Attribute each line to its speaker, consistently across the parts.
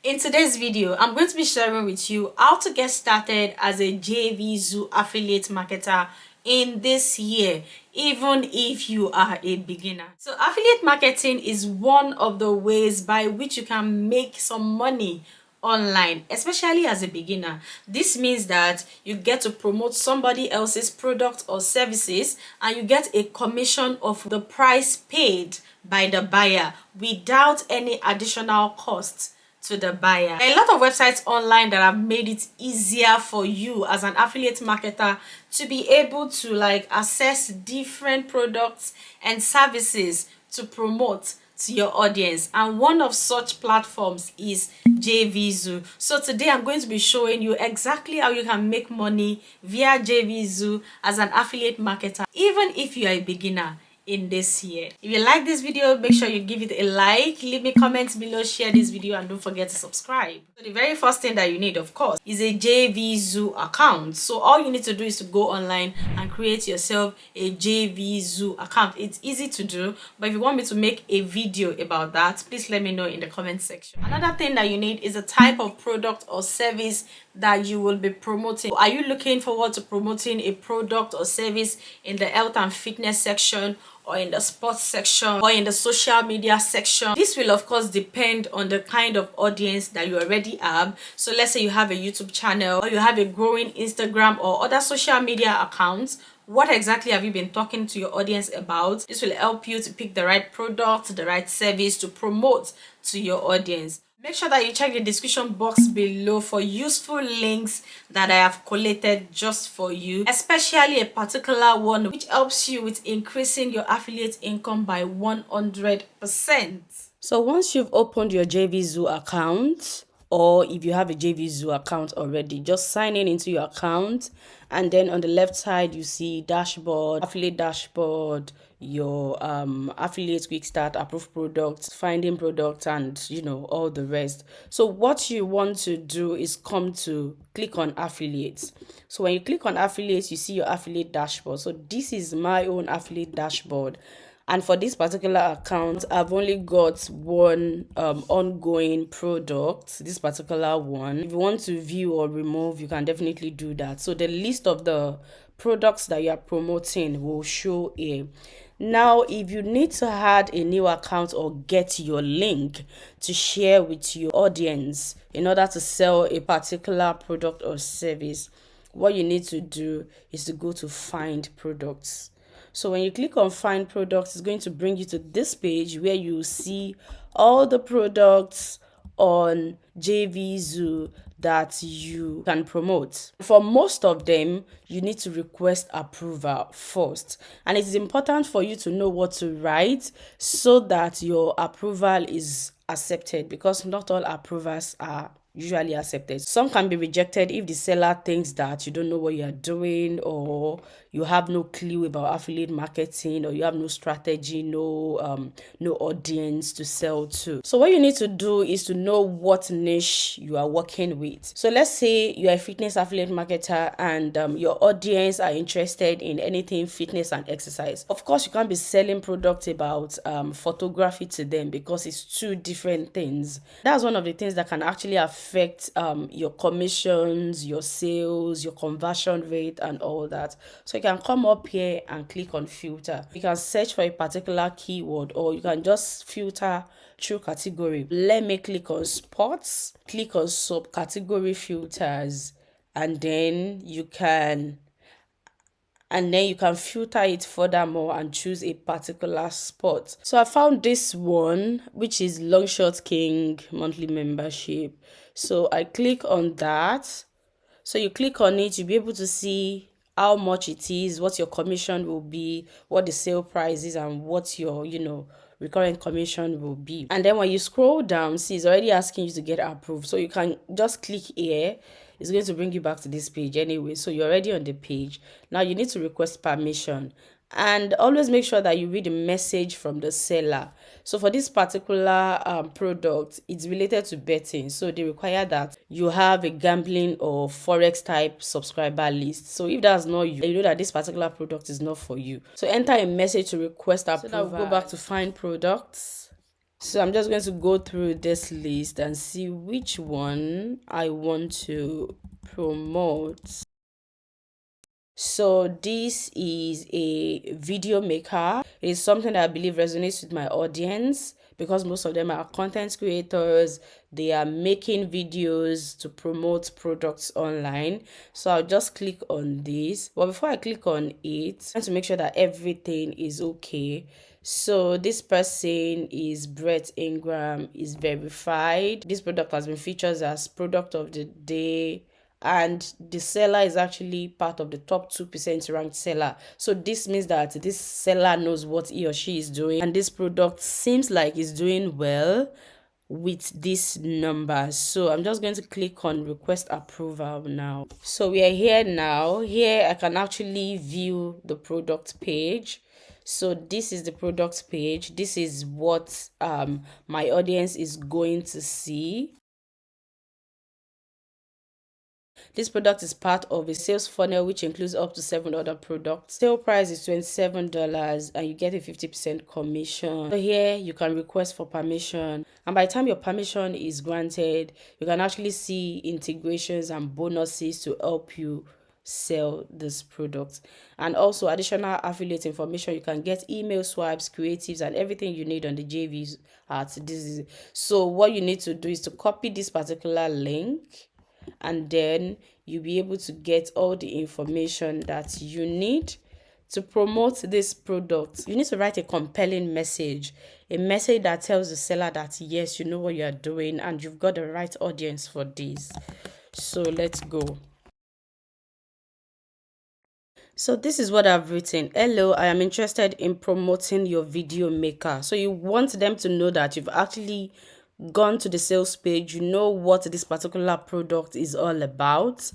Speaker 1: In today's video, I'm going to be sharing with you how to get started as a JVZoo affiliate marketer in this year, even if you are a beginner. So affiliate marketing is one of the ways by which you can make some money online, especially as a beginner. This means that you get to promote somebody else's product or services and you get a commission of the price paid by the buyer without any additional costs to the buyer. There are a lot of websites online that have made it easier for you as an affiliate marketer to be able to access different products and services to promote to your audience, and one of such platforms is JVZoo. So today I'm going to be showing you exactly how you can make money via JVZoo as an affiliate marketer, even if you are a beginner in this year. If you like this video, make sure you give it a like, leave me comments below, share this video, and don't forget to subscribe. So the very first thing that you need, of course, is a JVZoo account. So all you need to do is to go online and create yourself a JVZoo account. It's easy to do, but if you want me to make a video about that, please let me know in the comment section. Another thing that you need is a type of product or service that you will be promoting. Are you looking forward to promoting a product or service in the health and fitness section, or in the sports section, or in the social media section? This will of course depend on the kind of audience that you already have. So let's say you have a YouTube channel, or you have a growing Instagram or other social media accounts. What exactly have you been talking to your audience about? This will help you to pick the right product, the right service to promote to your audience. Make sure that you check the description box below for useful links that I have collated just for you, especially a particular one which helps you with increasing your affiliate income by 100%. So once you've opened your JVZoo account, or if you have a JVZoo account already, just sign in into your account, and then on the left side you see dashboard, affiliate dashboard, your affiliate quick start, approved products, finding products, and all the rest. So what you want to do is come to click on affiliates. So when you click on affiliates, you see your affiliate dashboard. So this is my own affiliate dashboard. And for this particular account, I've only got one ongoing product, this particular one. If you want to view or remove, you can definitely do that. So the list of the products that you are promoting will show here. Now, if you need to add a new account or get your link to share with your audience in order to sell a particular product or service, what you need to do is to go to find products. So when you click on find products, it's going to bring you to this page where you see all the products on JVZoo that you can promote. For most of them, you need to request approval first, and it is important for you to know what to write so that your approval is accepted, because not all approvals are usually accepted. Some can be rejected if the seller thinks that you don't know what you are doing, or you have no clue about affiliate marketing, or you have no strategy, no audience to sell to. So what you need to do is to know what niche you are working with. So let's say you are a fitness affiliate marketer and your audience are interested in anything fitness and exercise. Of course, you can't be selling products about photography to them, because it's two different things. That's one of the things that can actually affect your commissions, your sales, your conversion rate, and all that. So you can come up here and click on filter. You can search for a particular keyword, or you can just filter through category. Let me click on sports, click on subcategory filters, and then you can filter it furthermore and choose a particular spot. So I found this one, which is Longshot King monthly membership. So I click on that. So you click on it, you'll be able to see how much it is, what your commission will be, what the sale price is, and what your recurrent commission will be. And then when you scroll down, see, it's already asking you to get approved. So you can just click here. It's going to bring you back to this page anyway. So you're already on the page. Now you need to request permission, and always make sure that you read the message from the seller. So for this particular product, it's related to betting, so they require that you have a gambling or forex type subscriber list. So if that's not you, you know that this particular product is not for you. So enter a message to request approval. So now we'll go back to find products. So I'm just going to go through this list and see which one I want to promote. So this is a video maker. It is something that I believe resonates with my audience because most of them are content creators. They are making videos to promote products online. So I'll just click on this. But before I click on it, I want to make sure that everything is okay. So this person is Brett Ingram, is verified. This product has been featured as product of the day, and the seller is actually part of the top 2% ranked seller. So this means that this seller knows what he or she is doing, and this product seems like it's doing well with these numbers. So I'm just going to click on request approval now. So we are here now. Here I can actually view the product page. So this is the product page. This is what my audience is going to see. This product is part of a sales funnel which includes up to 7 other products. Sale price is $27 and you get a 50% commission. So here you can request for permission, and by the time your permission is granted, you can actually see integrations and bonuses to help you sell this product. And also additional affiliate information. You can get email swipes, creatives, and everything you need on the JVZoo art. So what you need to do is to copy this particular link, and then you'll be able to get all the information that you need to promote this product. You need to write a compelling message, a message that tells the seller that yes, you know what you are doing and you've got the right audience for this. So let's go. So this is what I've written. Hello, I am interested in promoting your video maker. So you want them to know that you've actually gone to the sales page, you know what this particular product is all about.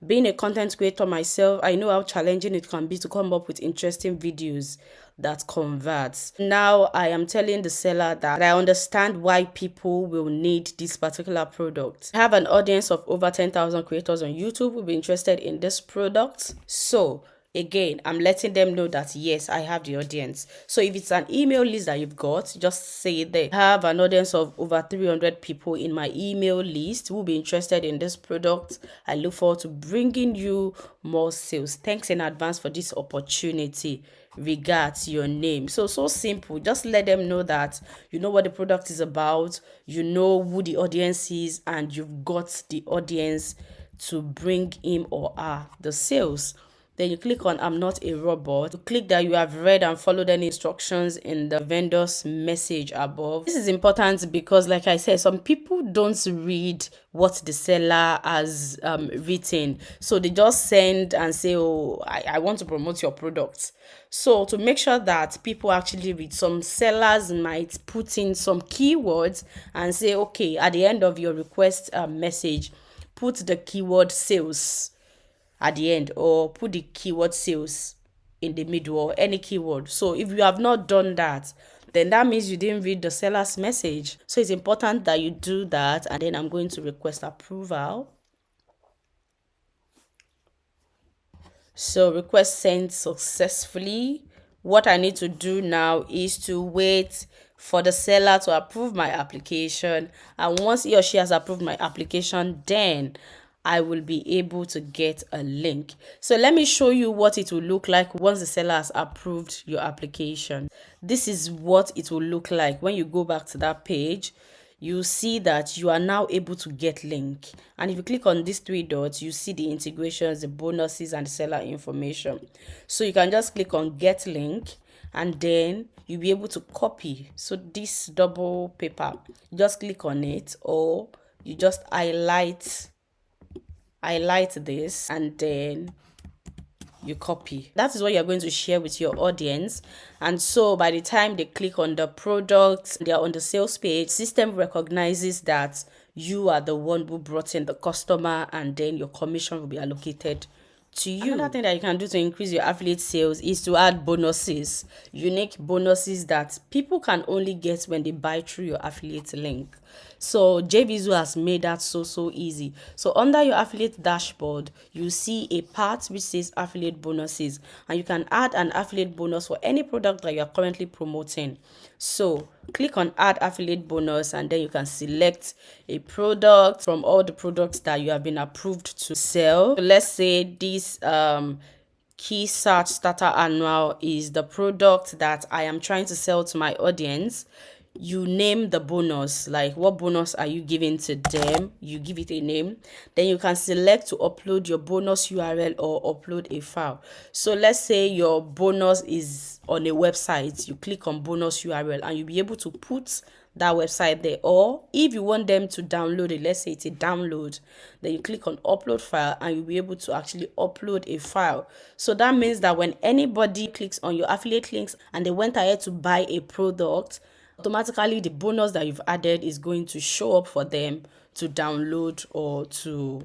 Speaker 1: Being a content creator myself, I know how challenging it can be to come up with interesting videos that converts. Now I am telling the seller that I understand why people will need this particular product. I have an audience of over 10,000 creators on YouTube who will be interested in this product. So again, I'm letting them know that yes, I have the audience. So if it's an email list that you've got, just say there. I have an audience of over 300 people in my email list who will be interested in this product. I look forward to bringing you more sales. Thanks in advance for this opportunity. Regards, your name. So simple. Just let them know that you know what the product is about, you know who the audience is, and you've got the audience to bring him or her the sales. Then you click on I'm not a robot. You click that you have read and followed any instructions in the vendor's message above. This is important because, like I said, some people don't read what the seller has written. So they just send and say, oh, I want to promote your product. So to make sure that people actually read, some sellers might put in some keywords and say, okay, at the end of your request message, put the keyword sales at the end, or put the keyword sales in the middle, or any keyword. So if you have not done that, then that means you didn't read the seller's message. So it's important that you do that, and then I'm going to request approval. So request sent successfully. What I need to do now is to wait for the seller to approve my application, and once he or she has approved my application, then I will be able to get a link. So let me show you what it will look like once the seller has approved your application. This is what it will look like when you go back to that page. You see that you are now able to get link, and if you click on these three dots, you see the integrations, the bonuses, and the seller information. So you can just click on get link, and then you'll be able to copy. So this double paper, just click on it, or you just highlight this, and then you copy. That is what you're going to share with your audience. And so by the time they click on the product, they are on the sales page, system recognizes that you are the one who brought in the customer, and then your commission will be allocated to you. Another thing that you can do to increase your affiliate sales is to add bonuses, unique bonuses that people can only get when they buy through your affiliate link.
Speaker 2: So JVZoo has made that so easy. So under your affiliate dashboard, you see a part which says affiliate bonuses, and you can add an affiliate bonus for any product that you are currently promoting. So click on add affiliate bonus, and then you can select a product from all the products that you have been approved to sell. So let's say this key search starter annual is the product that I am trying to sell to my audience. You name the bonus, like what bonus are you giving to them, you give it a name. Then you can select to upload your bonus URL or upload a file. So let's say your bonus is on a website, you click on bonus URL and you'll be able to put that website there. Or if you want them to download it, let's say it's a download, then you click on upload file and you'll be able to actually upload a file. So that means that when anybody clicks on your affiliate links and they went ahead to buy a product, automatically the bonus that you've added is going to show up for them to download or to,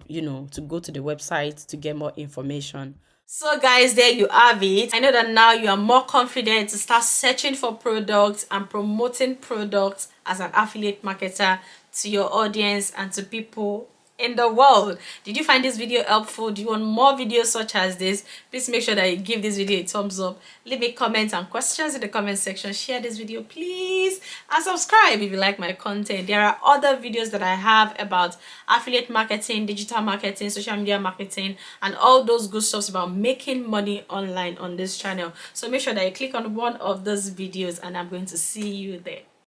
Speaker 2: to go to the website to get more information.
Speaker 1: So guys, there you have it. I know that now you are more confident to start searching for products and promoting products as an affiliate marketer to your audience and to people in the world. Did you find this video helpful? Do you want more videos such as this? Please make sure that you give this video a thumbs up. Leave me comments and questions in the comment section. Share this video please, and subscribe if you like my content. There are other videos that I have about affiliate marketing, digital marketing, social media marketing, and all those good stuff about making money online on this channel. So make sure that you click on one of those videos, and I'm going to see you there.